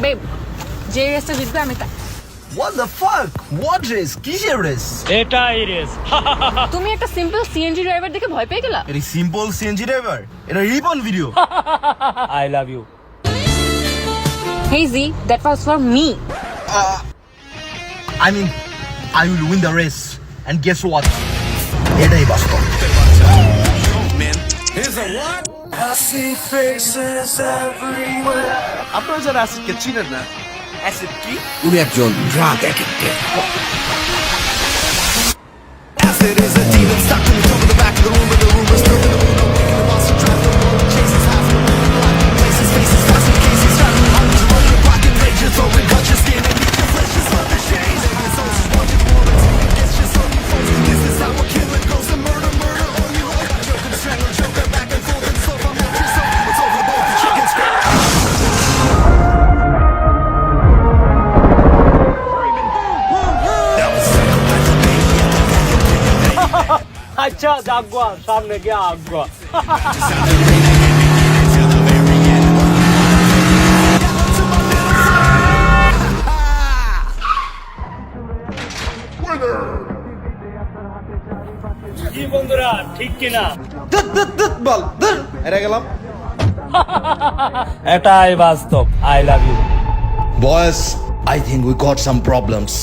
Babe, যে রেসটা জিতবে আমি তা। What the fuck? What race? কিসের রেস? এটাই রেস। তুমি একটা সিম্পল সিএনজি ড্রাইভার দেখে ভয় পেয়ে গেলা? এটা সিম্পল সিএনজি ড্রাইভার, এটা Ripon video. I love you. Hey Z, that was for me. I mean, I will win the race. And guess what? এটাই বাস্তব। I see faces everywhere. আপনারা যারা অ্যাসিডকে চিনেন না, অ্যাসিড কি? উনি একজন drug addicted. Acid is a demon stuck in the trunk of the back of the room, but the room is still in the moon. Awaken the monster trap, the world chases half the moon. Locking places, faces, fasten cases, strapping hundreds of your pocket rages, throwing cut your skin and eat your flesh just like the shades. Every soul's just wanting more until it gets just so you focus. This is how a killer goes to murder, murder all you want. Joker, strangler, joker, back and forth and slow. I'm after so it's over the boat, the chicken scratch. আচ্ছা জাগুয়া, সামনে গিয়ে Água. কি বন্ধুরা, ঠিক কিনা? বল ধর হেরে গেলাম। এটাই বাস্তব। I love you. Boys, I think we got some problems.